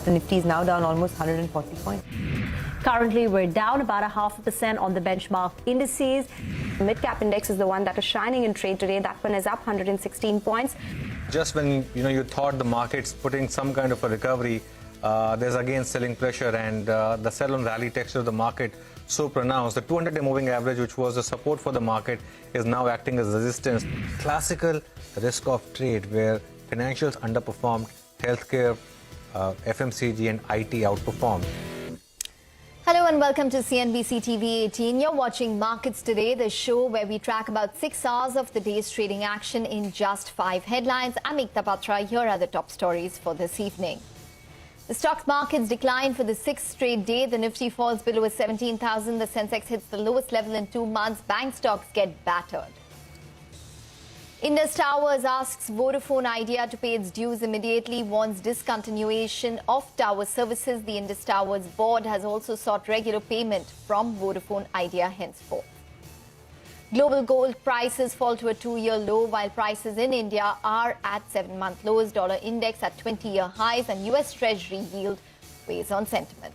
The Nifty is now down almost 140 points. Currently, we're down about 0.5% on the benchmark indices. The mid-cap index is the one that is shining in trade today. That one is up 116 points. Just when you thought the market's putting some kind of a recovery, there's again selling pressure, and the sell on rally texture of the market so pronounced. The 200-day moving average, which was the support for the market, is now acting as resistance. Classical risk-off trade where financials underperformed, healthcare, FMCG and IT outperformed. Hello and welcome to CNBC-TV18. You're watching Markets Today, the show where we track about 6 hours of the day's trading action in just 5 headlines. I'm Ekta Patra. Here are the top stories for this evening. The stock markets decline for the 6th straight day. The Nifty falls below 17,000. The Sensex hits the lowest level in 2 months. Bank stocks get battered. Indus Towers asks Vodafone Idea to pay its dues immediately, warns discontinuation of tower services. The Indus Towers board has also sought regular payment from Vodafone Idea henceforth. Global gold prices fall to a 2-year low, while prices in India are at 7-month lows. Dollar index at 20-year highs, and US Treasury yield weighs on sentiment.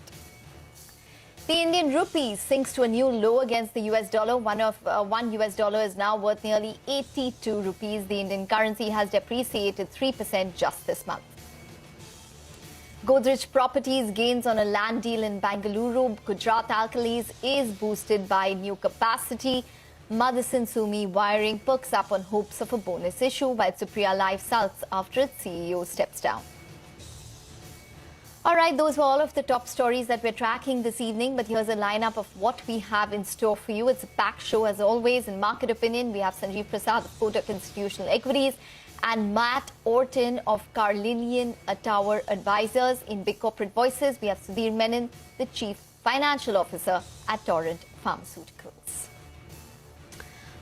The Indian rupee sinks to a new low against the US dollar. One US dollar is now worth nearly 82 rupees. The Indian currency has depreciated 3% just this month. Godrej Properties gains on a land deal in Bengaluru. Gujarat Alkalis is boosted by new capacity. Motherson Sumi Wiring perks up on hopes of a bonus issue, while Supriya Life sulks after its CEO steps down. All right, those were all of the top stories that we're tracking this evening, but here's a lineup of what we have in store for you. It's a packed show as always. In Market Opinion, we have Sanjeev Prasad of Kotak Institutional Equities and Matt Orton of Carlinian Tower Advisors. In Big Corporate Voices, we have Sudhir Menon, the Chief Financial Officer at Torrent Pharmaceuticals.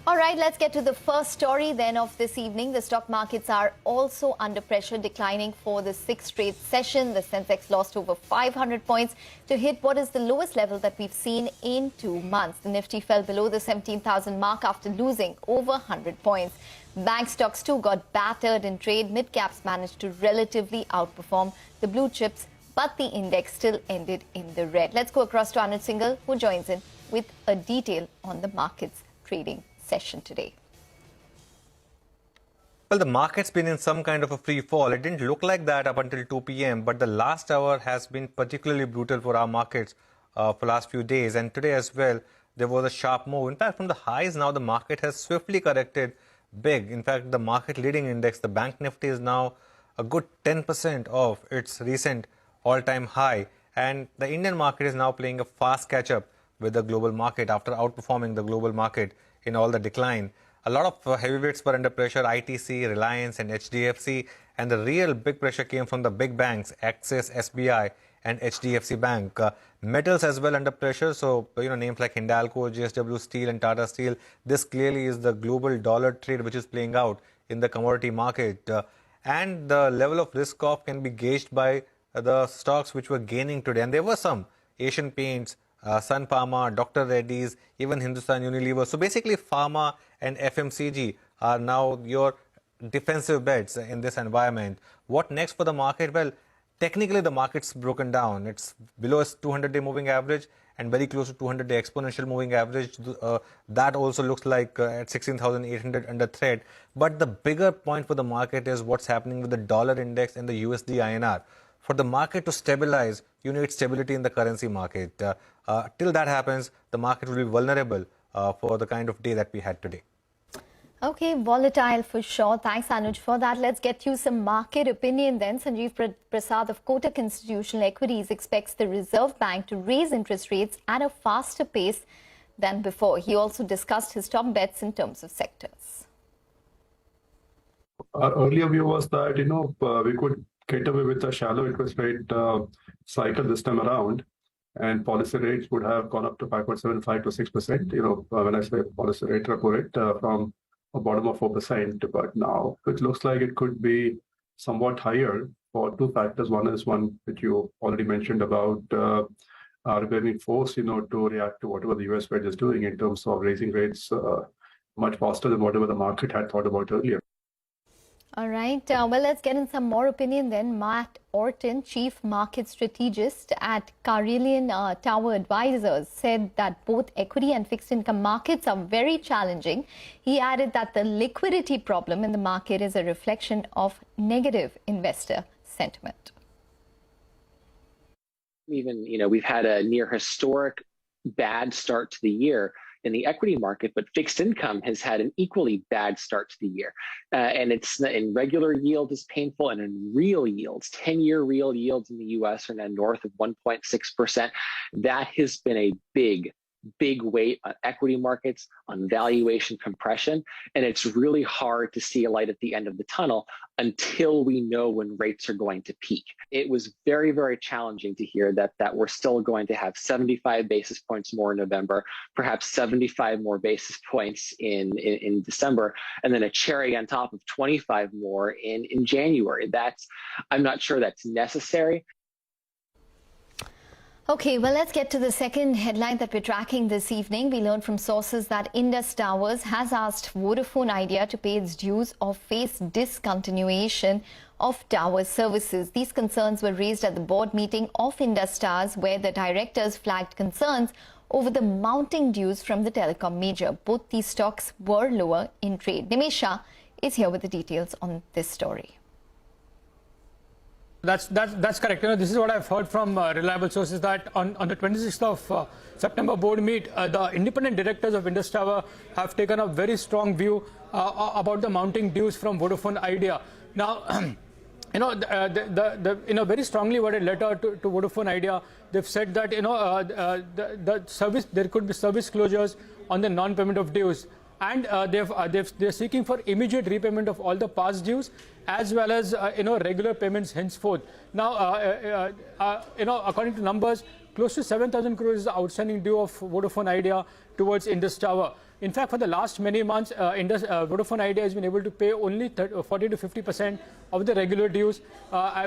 All right, let's get to the first story then of this evening. The stock markets are also under pressure, declining for the 6th straight session. The Sensex lost over 500 points to hit what is the lowest level that we've seen in 2 months. The Nifty fell below the 17,000 mark after losing over 100 points. Bank stocks too got battered in trade. Mid-caps managed to relatively outperform the blue chips, but the index still ended in the red. Let's go across to Anuj Singhal, who joins in with a detail on the markets trading session today. Well, the market's been in some kind of a free fall. It didn't look like that up until 2 p.m., but the last hour has been particularly brutal for our markets for last few days. And today as well, there was a sharp move. In fact, from the highs now, the market has swiftly corrected big. In fact, the market leading index, the Bank Nifty, is now a good 10% of its recent all-time high. And the Indian market is now playing a fast catch-up with the global market after outperforming the global market in all the decline. A lot of heavyweights were under pressure, ITC, Reliance and HDFC, and the real big pressure came from the big banks, Axis, SBI and HDFC Bank. Metals as well under pressure, so names like Hindalco, JSW Steel and Tata Steel. This clearly is the global dollar trade which is playing out in the commodity market. And the level of risk off can be gauged by the stocks which were gaining today. And there were some Asian Paints, Sun Pharma, Dr. Reddy's, even Hindustan Unilever. So basically pharma and FMCG are now your defensive bets in this environment. What next for the market? Well, technically the market's broken down. It's below its 200-day moving average and very close to 200-day exponential moving average. That also looks like at 16,800 under threat. But the bigger point for the market is what's happening with the dollar index and the USD INR. For the market to stabilize, you need stability in the currency market. Till that happens, the market will be vulnerable for the kind of day that we had today. Okay, volatile for sure. Thanks, Anuj, for that. Let's get you some market opinion then. Sanjeev Prasad of Kotak Institutional Equities expects the Reserve Bank to raise interest rates at a faster pace than before. He also discussed his top bets in terms of sectors. Our earlier view was that, we could get away with a shallow interest rate cycle this time around, and policy rates would have gone up to 5.75 to 6%. When I say policy rate, repo rate from a bottom of 4%, but now it looks like it could be somewhat higher for 2 factors. One is one that you already mentioned about being forced, to react to whatever the US Fed is doing in terms of raising rates much faster than whatever the market had thought about earlier. All right. Well, let's get in some more opinion then. Matt Orton, Chief Market Strategist at Carilion Tower Advisors, said that both equity and fixed income markets are very challenging. He added that the liquidity problem in the market is a reflection of negative investor sentiment. Even, we've had a near historic bad start to the year in the equity market, but fixed income has had an equally bad start to the year. And it's in regular yield is painful, and in real yields, 10-year real yields in the US are now north of 1.6%. That has been a big weight on equity markets, on valuation compression, and it's really hard to see a light at the end of the tunnel until we know when rates are going to peak. It was very, very challenging to hear that we're still going to have 75 basis points more in November, perhaps 75 more basis points in December, and then a cherry on top of 25 more in January. I'm not sure that's necessary. Okay, well, let's get to the second headline that we're tracking this evening. We learned from sources that Indus Towers has asked Vodafone Idea to pay its dues or face discontinuation of tower services. These concerns were raised at the board meeting of Indus Towers, where the directors flagged concerns over the mounting dues from the telecom major. Both these stocks were lower in trade. Nimesha is here with the details on this story. That's correct. This is what I've heard from reliable sources, that on the 26th of September board meet, the independent directors of Indus Tower have taken a very strong view about the mounting dues from Vodafone Idea. Now, very strongly worded letter to Vodafone Idea, they've said that there could be service closures on the non-payment of dues, and they're seeking for immediate repayment of all the past dues, as well as regular payments henceforth. Now, according to numbers, close to 7,000 crores is the outstanding due of Vodafone Idea towards Indus Tower. In fact, for the last many months, Vodafone Idea has been able to pay only 40 to 50% of the regular dues,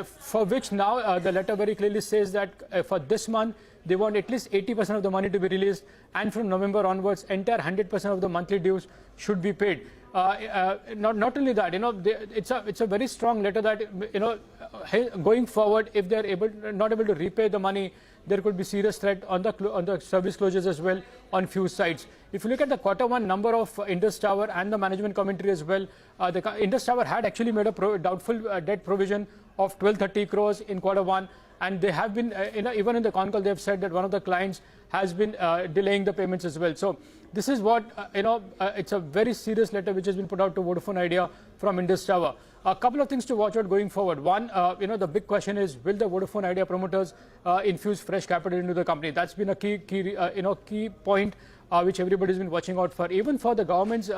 for which now the letter very clearly says that for this month, they want at least 80% of the money to be released, and from November onwards, entire 100% of the monthly dues should be paid. Not only that, it's a very strong letter that going forward, if they're not able to repay the money, there could be serious threat on the service closures as well on few sites. If you look at the Q1 number of Indus Tower and the management commentary as well, the Indus Tower had actually made a doubtful debt provision of 1230 crores in Q1. And they have been, even in the con call, they have said that one of the clients has been delaying the payments as well. So this is what, it's a very serious letter which has been put out to Vodafone Idea from Indus Tower. A couple of things to watch out going forward. One, the big question is, will the Vodafone Idea promoters infuse fresh capital into the company? That's been a key point which everybody's been watching out for. Even for the government's,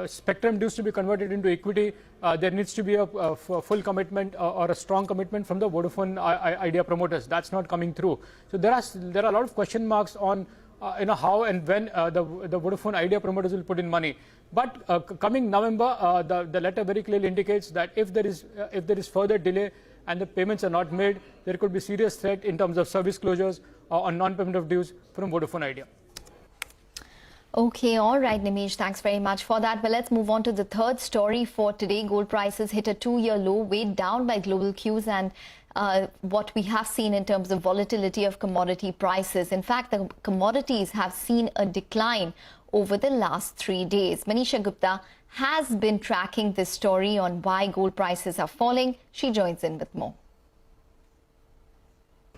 spectrum dues to be converted into equity, there needs to be a full commitment or a strong commitment from the Vodafone Idea promoters. That's not coming through. So there are a lot of question marks on how and when the Vodafone Idea promoters will put in money. But coming November, the letter very clearly indicates that if there is further delay and the payments are not made, there could be serious threat in terms of service closures on non-payment of dues from Vodafone Idea. Okay, all right, Nimish, thanks very much for that. Well, let's move on to the third story for today. Gold prices hit a 2-year low, weighed down by global cues and what we have seen in terms of volatility of commodity prices. In fact, the commodities have seen a decline over the last 3 days. Manisha Gupta has been tracking this story on why gold prices are falling. She joins in with more.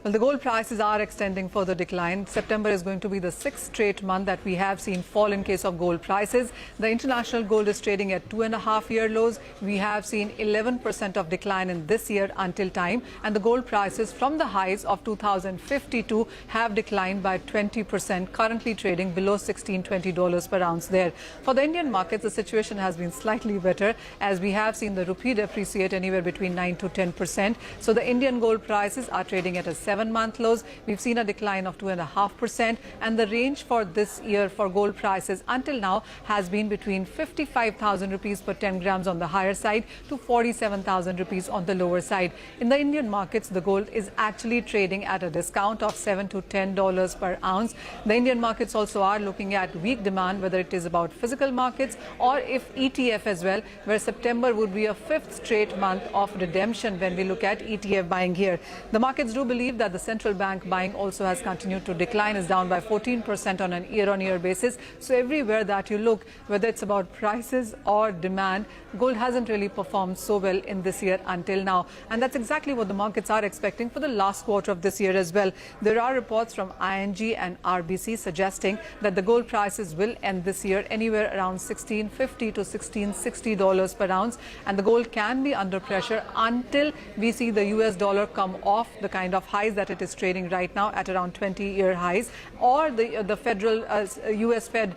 Well, the gold prices are extending further decline. September is going to be the 6th straight month that we have seen fall in case of gold prices. The international gold is trading at 2.5-year lows. We have seen 11% of decline in this year until time. And the gold prices from the highs of 2052 have declined by 20%, currently trading below $16-20 per ounce there. For the Indian markets, the situation has been slightly better, as we have seen the rupee depreciate anywhere between 9 to 10%. So the Indian gold prices are trading at a 7-month lows. We've seen a decline of 2.5%, and the range for this year for gold prices until now has been between 55,000 rupees per 10 grams on the higher side to 47,000 rupees on the lower side. In the Indian markets, the gold is actually trading at a discount of $7 to $10 per ounce. The Indian markets also are looking at weak demand, whether it is about physical markets or if ETF as well, where September would be a 5th straight month of redemption when we look at ETF buying here. The markets do believe that the central bank buying also has continued to decline, is down by 14% on an year-on-year basis. So everywhere that you look, whether it's about prices or demand, gold hasn't really performed so well in this year until now. And that's exactly what the markets are expecting for the last quarter of this year as well. There are reports from ING and RBC suggesting that the gold prices will end this year anywhere around $1,650 to $1,660 per ounce, and the gold can be under pressure until we see the US dollar come off the kind of highs that it is trading right now at around 20-year highs, or the federal US Fed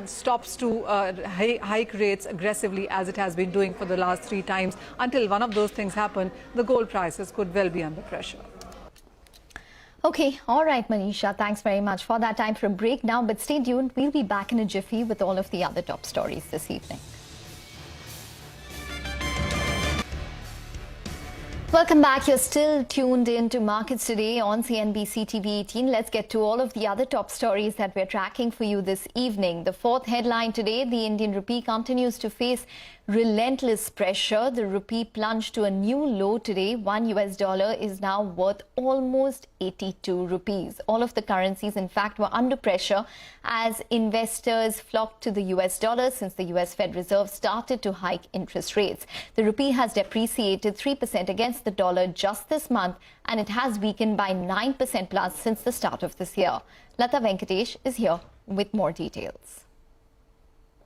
stops to hike rates aggressively as it has been doing for the last 3 times. Until one of those things happen, the gold prices could well be under pressure. Okay, all right, Manisha, thanks very much for that. Time for a break now, but stay tuned. We'll be back in a jiffy with all of the other top stories this evening. Welcome back. You're still tuned in to Markets Today on CNBC-TV18. Let's get to all of the other top stories that we're tracking for you this evening. The 4th headline today, the Indian rupee continues to face relentless pressure. The rupee plunged to a new low today. $1 is now worth almost 82 rupees. All of the currencies, in fact, were under pressure as investors flocked to the US dollar since the US Fed Reserve started to hike interest rates. The rupee has depreciated 3% against the dollar just this month, and it has weakened by 9% plus since the start of this year. Lata Venkatesh is here with more details.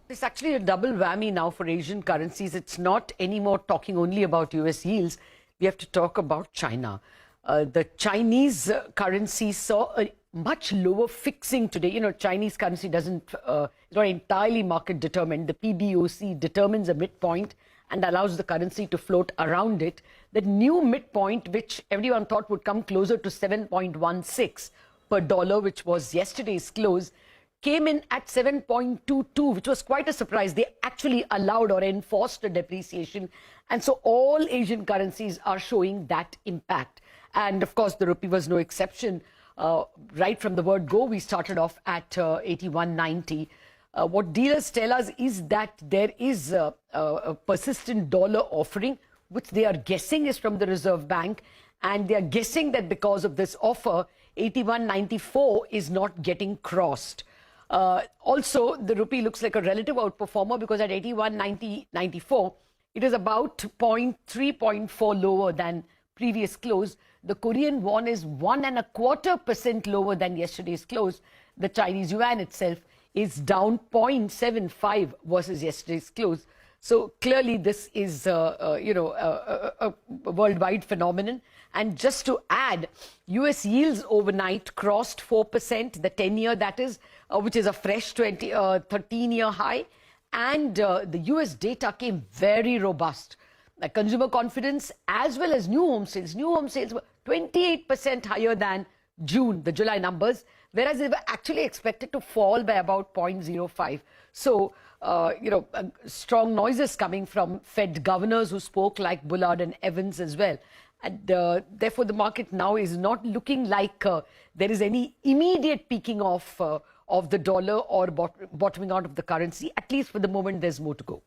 It's actually a double whammy now for Asian currencies. It's not anymore talking only about US yields. We have to talk about China. The Chinese currency saw a much lower fixing today. You know, Chinese currency doesn't, it's not entirely market determined. The PBOC determines a midpoint and allows the currency to float around it. The new midpoint, which everyone thought would come closer to 7.16 per dollar, which was yesterday's close, came in at 7.22, which was quite a surprise. They actually allowed or enforced a depreciation. And so all Asian currencies are showing that impact. And of course, the rupee was no exception. Right from the word go, we started off at 81.90. What dealers tell us is that there is a persistent dollar offering, which they are guessing is from the Reserve Bank. And they are guessing that because of this offer, 81.94 is not getting crossed. Also, the rupee looks like a relative outperformer because at 81.94, it is about 0.3 lower than previous close. The Korean won is 1.25% lower than yesterday's close. The Chinese yuan itself is down 0.75 versus yesterday's close. So clearly this is, a worldwide phenomenon. And just to add, US yields overnight crossed 4%, the 10-year that is, which is a fresh 13-year high. And the US data came very robust. Consumer confidence as well as new home sales. New home sales were 28% higher than June, the July numbers, whereas they were actually expected to fall by about 0.05. So, strong noises coming from Fed governors who spoke like Bullard and Evans as well. And therefore, the market now is not looking like there is any immediate peaking off of the dollar or bottoming out of the currency. At least for the moment, there's more to go.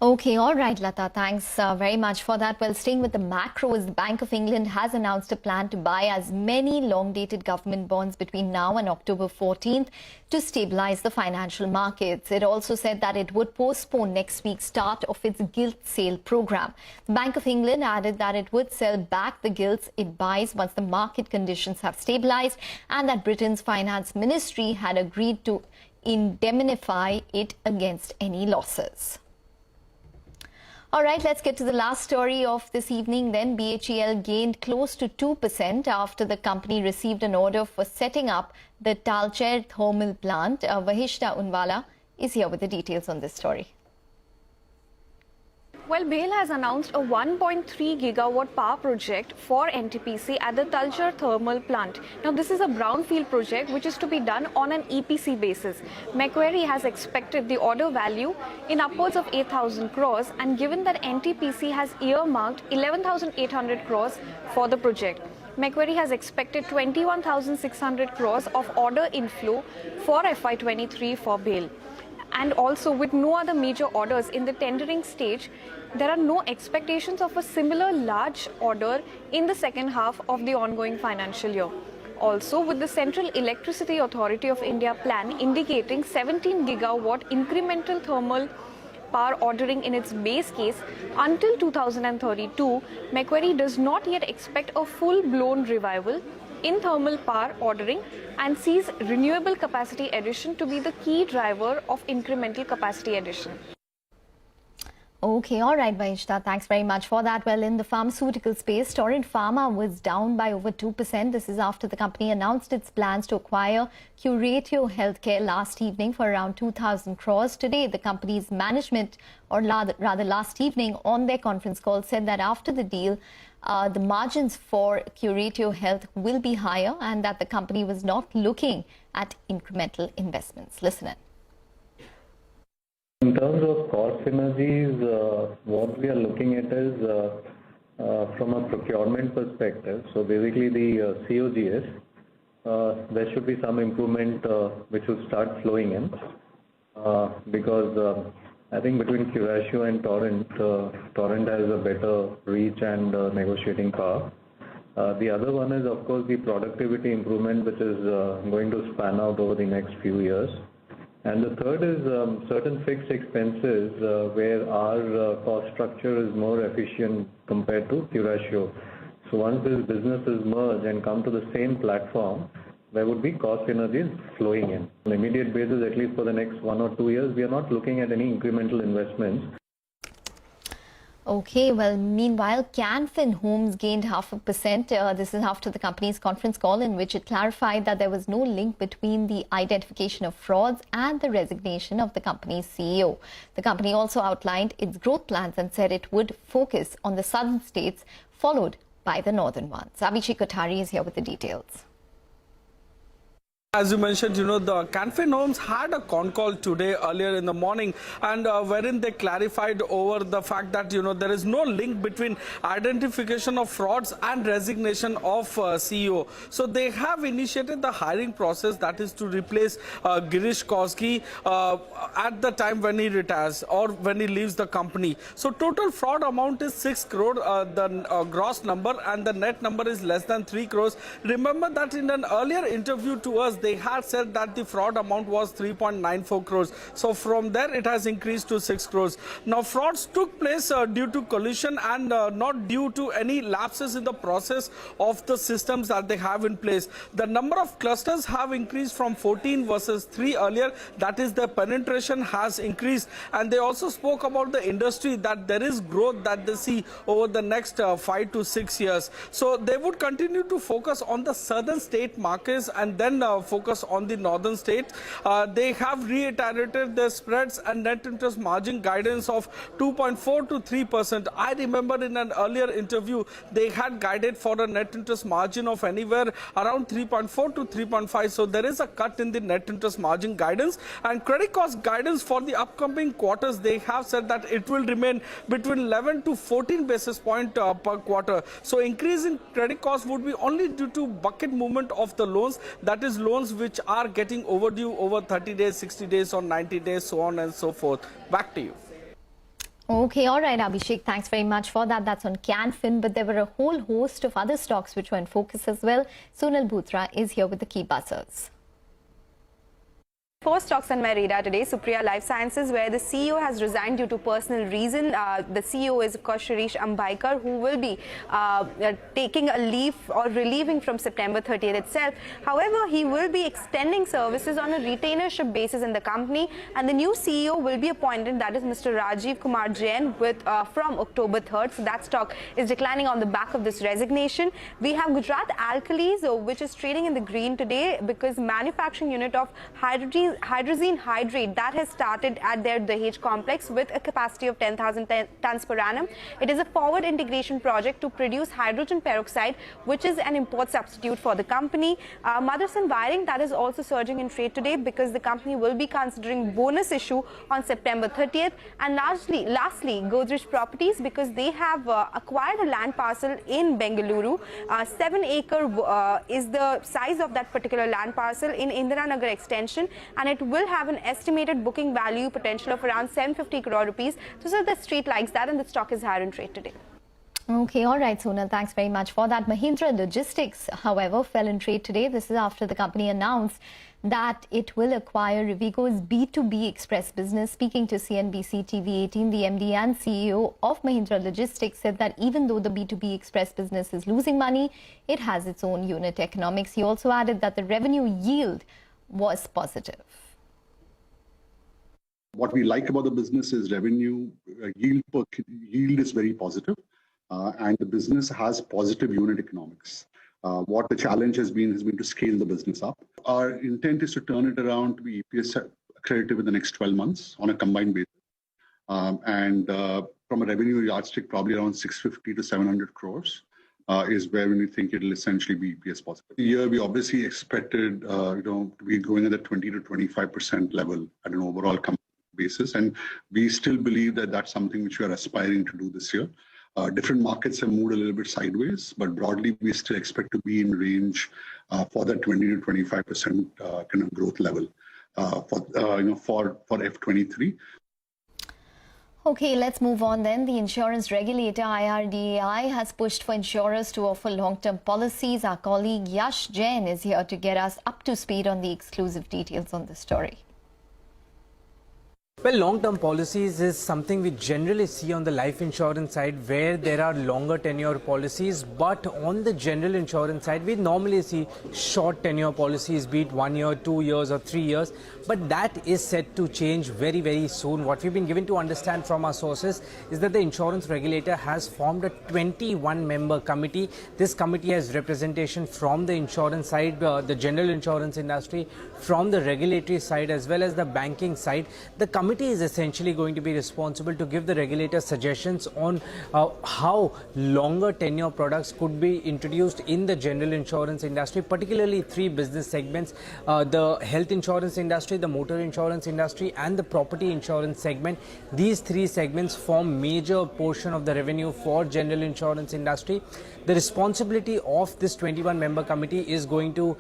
Okay, all right, Lata. Thanks very much for that. Well, staying with the macros, the Bank of England has announced a plan to buy as many long-dated government bonds between now and October 14th to stabilize the financial markets. It also said that it would postpone next week's start of its gilt sale program. The Bank of England added that it would sell back the gilts it buys once the market conditions have stabilized, and that Britain's finance ministry had agreed to indemnify it against any losses. All right, let's get to the last story of this evening then. BHEL gained close to 2% after the company received an order for setting up the Talcher thermal plant. Vahishta Unwala is here with the details on this story. Well, BHEL has announced a 1.3 gigawatt power project for NTPC at the Talcher thermal plant. Now, this is a brownfield project which is to be done on an EPC basis. Macquarie has expected the order value in upwards of 8,000 crores, and given that NTPC has earmarked 11,800 crores for the project, Macquarie has expected 21,600 crores of order inflow for FY23 for BHEL. And also, with no other major orders in the tendering stage, there are no expectations of a similar large order in the second half of the ongoing financial year. Also, with the Central Electricity Authority of India plan indicating 17 gigawatt incremental thermal power ordering in its base case until 2032, Macquarie does not yet expect a full-blown revival in thermal power ordering and sees renewable capacity addition to be the key driver of incremental capacity addition. Okay, all right, Bahishta, thanks very much for that. Well, in the pharmaceutical space, Torrent Pharma was down by over 2%. This is after the company announced its plans to acquire Curatio Healthcare last evening for around 2,000 crores. Today, the company's management, or rather last evening on their conference call, said that after the deal, the margins for Curatio Health will be higher and that the company was not looking at incremental investments. Listen in. In terms of cost synergies, what we are looking at is from a procurement perspective. So basically the COGS, there should be some improvement which will start flowing in because I think between Curatio and Torrent, Torrent has a better reach and negotiating power. The other one is, of course, the productivity improvement, which is going to span out over the next few years. And the third is certain fixed expenses where our cost structure is more efficient compared to Curatio. So once this business is merged and come to the same platform, there would be cost synergies flowing in. On an immediate basis, at least for the next 1 or 2 years, we are not looking at any incremental investments. Okay, well, meanwhile, Canfin Homes gained 0.5%. This is after the company's conference call in which it clarified that there was no link between the identification of frauds and the resignation of the company's CEO. The company also outlined its growth plans and said it would focus on the southern states, followed by the northern ones. Abhishek Kothari is here with the details. As you mentioned, the Canfin Homes had a con call today earlier in the morning, and wherein they clarified over the fact that, there is no link between identification of frauds and resignation of CEO. So they have initiated the hiring process, that is to replace Girish Koski at the time when he retires or when he leaves the company. So total fraud amount is 6 crore, the gross number, and the net number is less than 3 crores. Remember that in an earlier interview to us, they had said that the fraud amount was 3.94 crores. So from there, it has increased to 6 crores. Now, frauds took place due to collusion and not due to any lapses in the process of the systems that they have in place. The number of clusters have increased from 14 versus 3 earlier. That is, the penetration has increased. And they also spoke about the industry, that there is growth that they see over the next 5 to 6 years. So they would continue to focus on the southern state markets and then focus on the northern states. They have reiterated their spreads and net interest margin guidance of 2.4 to 3%. I remember in an earlier interview, they had guided for a net interest margin of anywhere around 3.4 to 3.5. So there is a cut in the net interest margin guidance, and credit cost guidance for the upcoming quarters. They have said that it will remain between 11 to 14 basis point per quarter. So increase in credit cost would be only due to bucket movement of the loans, that is loans which are getting overdue over 30 days, 60 days or 90 days, so on and so forth. Back to you. Okay, all right, Abhishek, thanks very much for that. That's on Canfin, but there were a whole host of other stocks which were in focus as well. Sunil Bhutra is here with the key buzzers. 4 stocks on my radar today. Supriya Life Sciences, where the CEO has resigned due to personal reason. The CEO is, of course, Shirish Ambaikar, who will be taking a leave or relieving from September 30th itself. However, he will be extending services on a retainership basis in the company, and the new CEO will be appointed, that is Mr. Rajiv Kumar Jain, from October 3rd. So that stock is declining on the back of this resignation. We have Gujarat Alkalis, which is trading in the green today because manufacturing unit of hydrogen hydrazine hydrate that has started at their Dahej complex with a capacity of 10,000 tons per annum. It is a forward integration project to produce hydrogen peroxide, which is an import substitute for the company. Motherson Wiring, that is also surging in trade today because the company will be considering bonus issue on September 30th. And lastly, Godrej Properties, because they have acquired a land parcel in Bengaluru. 7 acre is the size of that particular land parcel in Indiranagar extension, and it will have an estimated booking value potential of around 750 crore rupees. So the street likes that, and the stock is higher in trade today. Okay, all right, Sonal, thanks very much for that. Mahindra Logistics, however, fell in trade today. This is after the company announced that it will acquire Rivigo's B2B Express business. Speaking to CNBC-TV18, the MD and CEO of Mahindra Logistics said that even though the B2B Express business is losing money, it has its own unit economics. He also added that the revenue yield was positive. What we like about the business is revenue yield is very positive, and the business has positive unit economics. What the challenge has been to scale the business up. Our intent is to turn it around to be EPS accretive in the next 12 months on a combined basis. From a revenue yardstick, probably around 650 to 700 crores is where we think it'll essentially be EPS positive. The year we obviously expected, to be going at the 20 to 25% level at an overall company basis, and we still believe that that's something which we are aspiring to do this year. Different markets have moved a little bit sideways, but broadly we still expect to be in range for that 20 to 25% kind of growth level for F23. Okay, let's move on then. The insurance regulator IRDAI has pushed for insurers to offer long-term policies. Our colleague Yash Jain is here to get us up to speed on the exclusive details on this story. Well, long-term policies is something we generally see on the life insurance side where there are longer tenure policies, but on the general insurance side we normally see short tenure policies, be it 1 year, 2 years or 3 years, but that is set to change very, very soon. What we've been given to understand from our sources is that the insurance regulator has formed a 21-member committee. This committee has representation from the insurance side, the general insurance industry, from the regulatory side as well as the banking side. The committee is essentially going to be responsible to give the regulator suggestions on how longer tenure products could be introduced in the general insurance industry, particularly 3 business segments, the health insurance industry, the motor insurance industry and the property insurance segment. These 3 segments form major portion of the revenue for general insurance industry. The responsibility of this 21-member committee is going to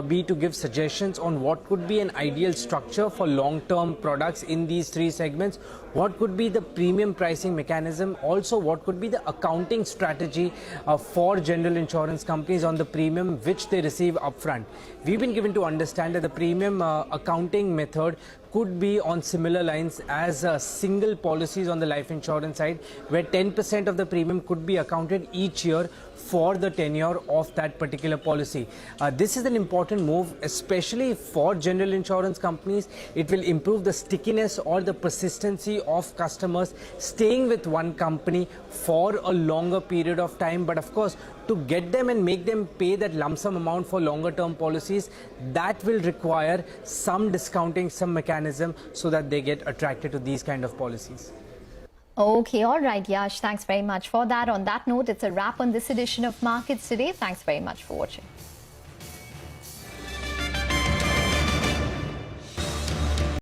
be to give suggestions on what could be an ideal structure for long-term products in these 3 segments, what could be the premium pricing mechanism, also what could be the accounting strategy for general insurance companies on the premium which they receive upfront. We've been given to understand that the premium accounting method could be on similar lines as single policies on the life insurance side, where 10% of the premium could be accounted each year for the tenure of that particular policy. This is an important move, especially for general insurance companies. It will improve the stickiness or the persistency of customers staying with one company for a longer period of time. But of course, to get them and make them pay that lump sum amount for longer term policies, that will require some discounting, some mechanism so that they get attracted to these kind of policies. Okay, all right, Yash, thanks very much for that. On that note, it's a wrap on this edition of Markets Today. Thanks very much for watching.